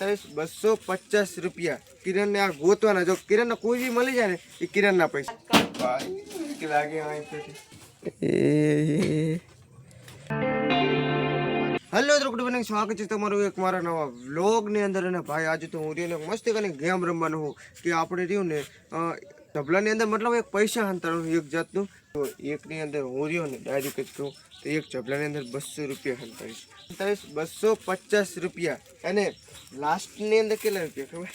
₹250 किरण ने आ गोतवाना जो किरण ने कोई भी मળી જાય ને એ કિરણ ના પૈસા ભાઈ કે લાગે આઈ તો हेलो तो गुड मॉर्निंग स्वागत है તમારું એક મારા નવા વ્લોગ ની અંદર અને ભાઈ આજે તો હું રીને મસ્ત કરીને ગેમ રમવાનો હું કે આપણે રહ્યું ને તબલા ની અંદર मतलब એક પૈસા હંતાણું એક જાતનું તો એક ની અંદર હું રહ્યો ને ડાયરેક્ટ જ કહું તો એક જબલા ની અંદર ₹200 હંતાઈશ ₹250 અને લાસ્ટ ની અંદર કેટલા રૂપિયા ખબર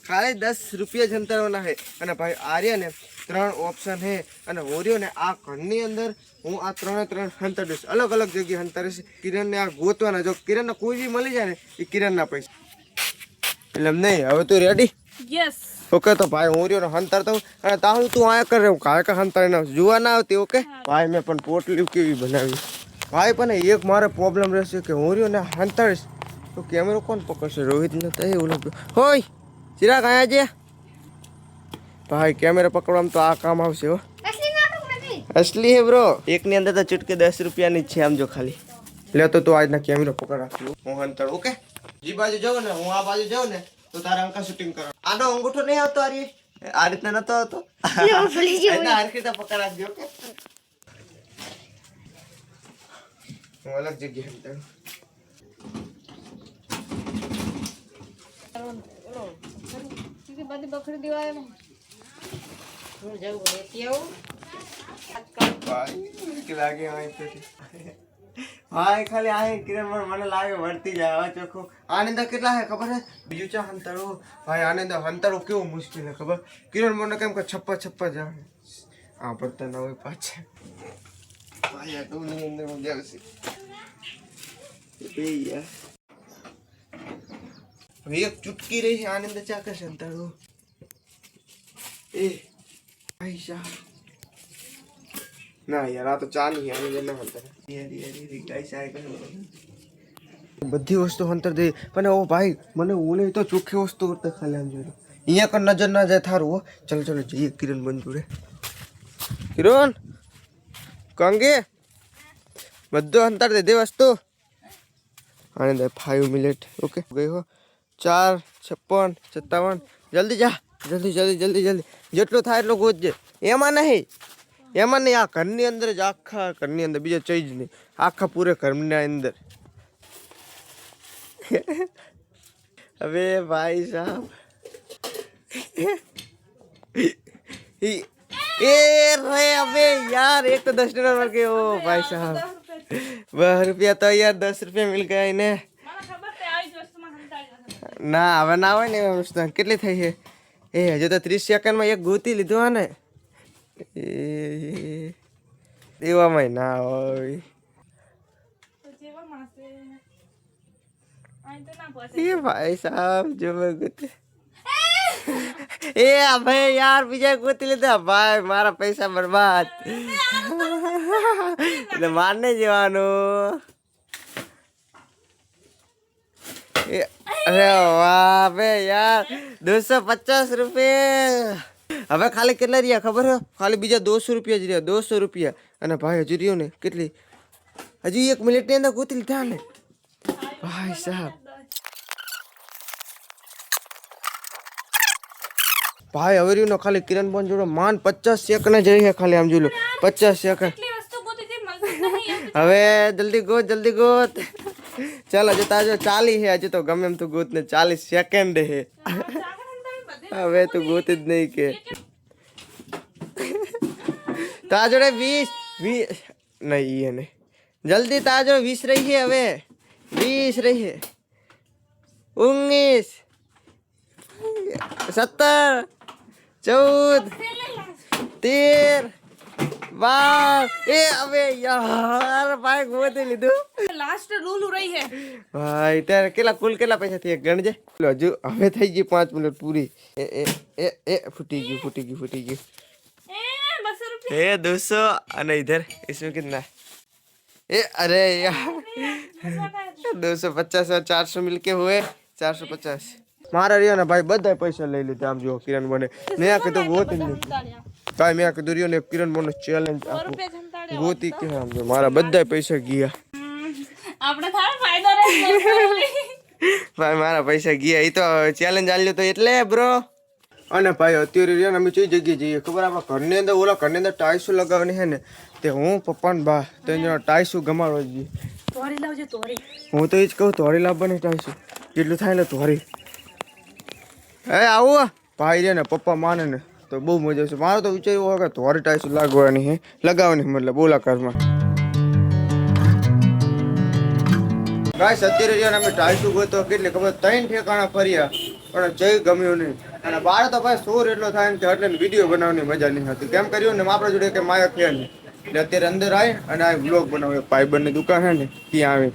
खाली ₹10 જ હંતાડવાના है અને ભાઈ આર્યા ને 3 ऑप्शन है અને હોર્યો ને આ ઘરની અંદર હું આ ત્રણ હંતાડીશ अलग अलग जगह हंताડીશ किरण ने आ गोतवाना जो किरण ने कोई भी મળી જાય ને એ કિરણ ના પૈસા એટલે નહીં હવે તું રેડી यस ओके तो भाई હોર્યો ને હંતાડતો અને તાહું તું આયા કરે હું કાય હંતાડીને જોવા ના આવતી ઓકે ભાઈ મેં પણ પોટલી કેવી બનાવી ભાઈ પણ એક મારે પ્રોબ્લેમ રહેશે કે હોર્યો ને હંતાડીશ તો કેમેરો કોણ પકડશે રોહિત ને તો એવું લાગ્યું હોય चिराग आया जे भाई कैमरा पकड़वा तो आ काम आवशे हो असली है ब्रो एक ने अंदर तो चुटके ₹10 ની છે આમ જો ખાલી લે તો આજના કેમેરા પકડ રાખજો હું હંતર ઓકે જી બાજુ જાવ ને હું આ બાજુ જાવ ને તો તારા અંકા શૂટિંગ કરો આનો અંગૂઠો નહીં આવતો આરી આ રીતના નતો આવતો એના હરખીતા પકડ રાખજો ઓકે હું અલગ જગ્યાએ હંતર बड़ी बकरी दिवाए में હું જાવ લેતી આવું ભાઈ કે લાગે આઈ તો ભાઈ ખાલી આય કિરણ મને લાગે વર્તી જાય હવે ચોખ્ખો આનંદ કેટલા હે ખબર હે બીજું ચા હંતાડો ભાઈ આનંદ હંતાડો કેવો મુશ્કેલ હે ખબર કિરણ મને કેમ કે છપ્પા જાવે આ પડતા ના હોય પાછા ભાઈ આ તો ની અંદર મજા આવશે એ યાર एक चुटकी रही है आनंद चा का संताड़ो ए भाई साहब ना यार आ तो चा नहीं है आनंद ना हंतर यार गाइस आए बધી વસ્તુ હંતર દે પણ ઓ ભાઈ મને ઓલે તો ચોખ્ખી વસ્તુ કરતા ખાલી આમ જોઈ અહીંયા કર નજર ના જાય થારું હો ચલો ચલો જઈએ કિરણ બંધ જોડે કિરણ કંગે બધો હંતર દે વસ્તુ આનંદ 5 મિનિટ ઓકે ગઈ હો 4 56 57 जल्दी जा जल्दी જેટલો થાય એટલો ગોતજે એમાં નહીં આ ઘરની અંદર જ આખા ઘરની અંદર બીજો ચઈ જ નહીં આખા પૂરે ઘરના અંદર હવે ભાઈ સાહેબ ए रे अबे यार एक तो $10 मिल गए ओ भाई साहब ₹10 तो यार ₹10 मिल गया इन्हें ના હવે ના હોય ને વસ્તુ કેટલી થઈ છે એ હજુ તો 30 સેકન્ડમાં એક ગોતી લીધો હા ને એવામાં ના હોય એ ભાઈ સાહેબ જો ગોતે એ ભાઈ યાર બીજા ગોતી લીધા ભાઈ મારા પૈસા બરબાદ એટલે મારને જવાનું अरे वाह बे यार ₹250 હવે ખાલી કેટલા રહ્યા ખબર હે ખાલી બીજા ₹200 જ રહ્યા ₹200 અને ભાઈ હજુ રહ્યો ને કેટલી હજી 1 મિનિટ ની અંદર ગોતી લીધા ને ભાઈ સાહેબ ભાઈ હવે રહ્યો ને ખાલી કિરણ બોન જોડો માન 50 સેકન્ડ જ રહી ખાલી આમ જોઈ લો 50 સેકન્ડ હવે જલ્દી ગોત चल अजय ताजो 40 है अजय तो गमे तो गोत ने 40 सेकंड है હવે તો ગોત જ નહીં કે તાજોડે 20 नहीं है नहीं जल्दी ताजो 20 रही है હવે 20 रही है 19 17 14 13 वाह ए अबे यार भाई गोते લીધું लास्ट रूल रही है भाई तेरे કેટલા પૈસા થયા ગણજે હજુ હવે થઈ ગઈ 5 મિનિટ પૂરી એ ફૂટી ગયું ए 200 અને इधर इसमें कितना ए अरे यार 250 और 400 मिलके हुए 450 मारा रियो ना भाई બધા પૈસા લઈ લીધા આમ જો કિરણ બને મેં કીધું ગોતી નહીં ભાઈ મેં કીધું रियो ને કિરણ બને ચેલેન્જ આપો ગોતી કે આમ જો મારા બધા પૈસા ગયા આપણે થાળ ફાયદો રહે ભાઈ મારા પૈસા ગયા. એ તો ચેલેન્જ આલ્યો તો એટલે બ્રો. અને ભાઈ અત્યારે રહ્યા ને અમે કઈ જગ્યાએ જઈએ ખબર? આપણા ઘરની અંદર ઓલા ઘરની અંદર ટાઈસો લગાવવાની છે ને, તે હું પપ્પા ને બા તો ટાઈસો ગમાડવા જઈએ. તોરી લાવજો તોરી. હું તો એ જ કહું તોરી લાવવાની ટાઈસો જેટલું થાય ને તોરી. આવું ભાઈ રે ને પપ્પા માને ને તો બહુ મજા આવશે. મારો તો વિચાર એવો હોય કે તોરી ટાઈસો લાગવાની છે, લગાવવાની મતલબ ઓલા ઘરમાં. ગાઈસ અત્યારે રહ્યા અમે ટાઈસો ગોતો કેટલી ખબર 3 ઠેકાણા ફર્યા પણ જઈ ગમ્યું નહીં. અને બાર તો ભાઈ શોર એટલો થાય ને કે એટલે વિડીયો બનાવવાની મજા નહીં હતી. કેમ કર્યું ને આપણા જોડે કે માયા છે નહીં એટલે અત્યારે અંદર આવી અને આ બ્લોગ બનાવ્યો. પાઇબરની દુકાન છે ને ત્યાં આવે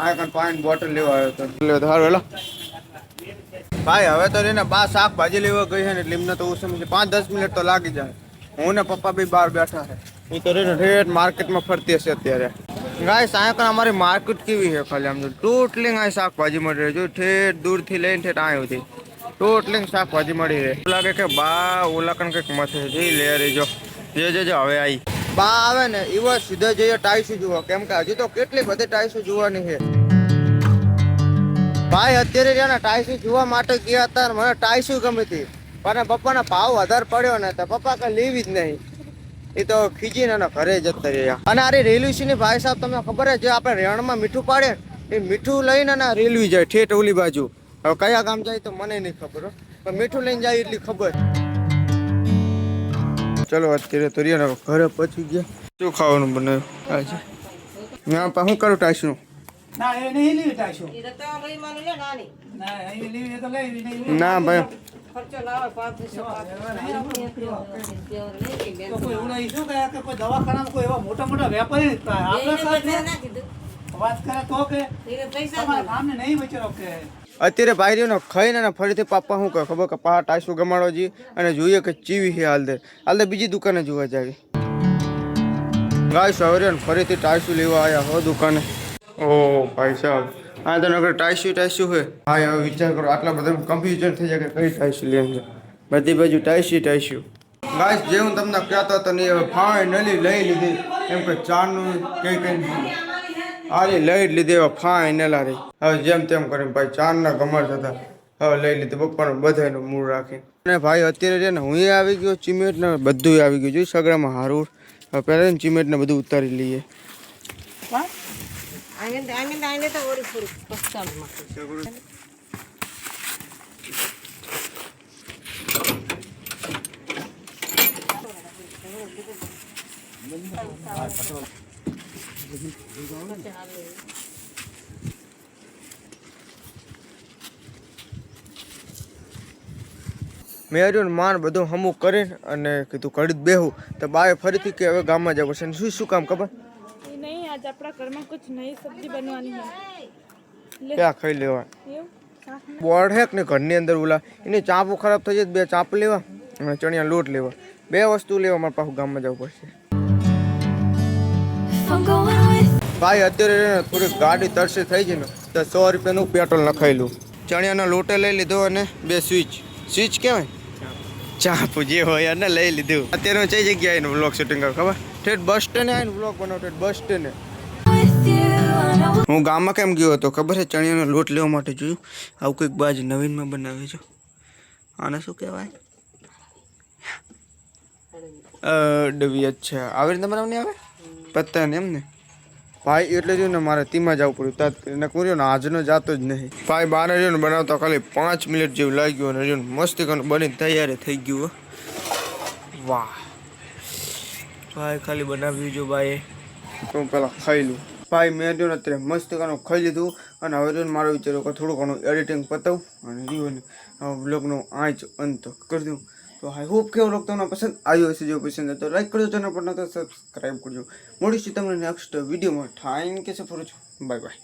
આ કાન પાણી બોટલ લેવા આવ્યો હતો એટલે સારું હેલો ભાઈ. હવે તો એને બા શાકભાજી લેવા ગઈ છે ને એટલે એમને તો સમજે 5-10 મિનિટ તો લાગી જાય. હું ને પપ્પા બી બહાર બેઠા છે. એ તો રેને ઠેઠ માર્કેટમાં ફરતી હશે અત્યારે. ગાય સાયકલ અમારી માર્કેટ કેવી છે ખાલી આમ તો ટોટલી આ શાકભાજી મળી રહે જો ઠેઠ દૂરથી લઈને ઠેઠ આ સુધી ટોટલી શાકભાજી મળી રહે. લાગે કે બા ઓલા કણ કંઈક મથે જઈ લે રેજો જે હવે આવી બા આવે ને એવો સીધા જઈએ ટાઈસુ જોવા. કેમ કે હજી તો કેટલી બધી ટાઈસુ જોવાની છે ભાઈ. અત્યારે રહ્યા ને ટાઈસુ જોવા માટે ગયા હતા મને ટાઈસુ ગમી હતી પણ પપ્પાના ભાવ વધારે પડ્યો ને તો પપ્પા કઈ લેવી જ નહીં. એ તો ખીજીને એના ઘરે જતા રહ્યા. અને આ રેલવે ની ભાઈ સાહેબ તમને ખબર છે જે આપણે રેણમાં મીઠું પાડે એ મીઠું લઈને ના રેલવી જાય ઠેઠ ઓલી બાજુ. હવે કયા ગામ જાય તો મને નહીં ખબર પણ મીઠું લઈને જાય એટલી ખબર. ચલો અત્યારે તો રહ્યા ને ઘરે પહોંચી ગયા. શું ખાવાનું બનાવ્યું આજે? મેં શું કરું ટાઈસનું? ના એ નહીં લેવી ટાઈસો. ઈ તો લઈ માનો લે નાની. ના એ લેવી એ તો લેવી નહીં. ના ભાઈ ખર્ચો લાવે 500 તો કોઈ એવું શું કહે કે કોઈ દવાખાનામાં કોઈ એવા મોટા મોટા વેપારી આપણે વાત કરે તો કે તમારા ગામને નહીં બચેલો કે અત્યારે ભાઈ રહ્યો ને ખાઈને ને ફરીથી પાપા શું કહે ખબર કે પા ટાઈસો ગમાડો જઈએ અને જોઈએ કે ચીવી છે હાલ બીજી દુકાને જોવા જાય. ગાય સવારે ફરીથી ટાઈસો લેવા આવ્યા હો દુકાને. ઓ ભાઈ સાહેબ હા તો નગર ટાઈસુ હોય. હા હવે વિચાર કરો આટલા બધા કન્ફ્યુઝન થઈ જાય કે કઈ ટાઈસુ લેવું છે. બધી બાજુ ટાઈસુ. ગાય જે હું તમને કહેતો હતો ને હવે ફાઇનલી લઈ લીધી. એમ કે ચારનું કઈ આરી લઈ જ લીધી. હવે ફાઇનલ આરી હવે જેમ તેમ કરીને ભાઈ ચારના ગમર થતા હવે લઈ લીધી પપ્પાનું બધાનું મૂળ રાખી. અને ભાઈ અત્યારે છે ને હું આવી ગયો ચિમેટ ને બધું આવી ગયું જોઈ સગડામાં હારું. હવે પહેલાં ચિમેટ ને બધું ઉતારી લઈએ. આને તો ઓરી ફૂર પસ્તાળમાં મેં માન બધું હમું કરીને અને કીધું કડી બેહું તો બાએ ફરીથી કે હવે ગામમાં જવું પડશે. શું કામ ખબર? नहीं आज अपना घर में कुछ नई सब्जी बनवानी है. ક્યાં ખાઈ લેવા બોર્ડ હે ને ઘરની અંદર ઓલા એની ચાપો ખરાબ થઈ જાય 2 ચાપ લેવા અને ચણિયા લોટ લેવા 2 વસ્તુ લેવા મારે પાછું ગામમાં જવું પડશે. ભાઈ અત્યારે થોડીક ગાડી તરસે થઈ ગઈ ને તો 100 રૂપિયાનું પેટ્રોલ નખાયેલું. ચણિયાનો લોટે લઈ લીધો અને 2 સ્વિચ કહેવાય ચાપુ જે હોય એને લઈ લીધું. અત્યારે કઈ જગ્યાએ એનું વ્લોગ શૂટિંગ કરું ખબર? ઠેઠ બસ સ્ટેન્ડ આવીને વ્લોગ બનાવ ઠેઠ બસ સ્ટેન્ડ. હું ગામમાં કેમ ગયો હતો ખબર છે? ચણિયાનો લોટ લેવા માટે જોયું આવું કંઈક બાજ નવીનમાં બનાવે છે. આને શું કહેવાય? ડવી. અચ્છા આવી રીતે બનાવવાની આવે પત્તા ને એમ ને ભાઈ. એટલે જો ને મારે તીમાં જવું પડ્યું તાત્કાલિક કર્યો ને આજનો જાતો જ નહીં ભાઈ. બાર રહ્યો ને બનાવતા ખાલી 5 મિનિટ જેવું લાગ્યું અને મસ્તી કરીને બની તૈયારી થઈ ગયું. વાહ ભાઈ ખાલી બનાવ્યું જો ભાઈ. હું પેલા ખાઈ લઉં ભાઈ. મેં જો ને અત્યારે મસ્ત કાનું ખાઈ લીધું અને હવે જો મારો વિચારો કે થોડું ઘણું એડિટિંગ પતાવું અને રહ્યું ને બ્લોગનો આજ અંત કરી દઉં. તો આઈ હોપ કે વ્લોગ તમને પસંદ આવ્યો હશે. જો પસંદ આવે તો લાઈક કરજો, ચેનલ પર ન તો સબસ્ક્રાઈબ કરજો. મળીશું તમને નેક્સ્ટ વિડીયોમાં. Thank you for watching. Bye bye.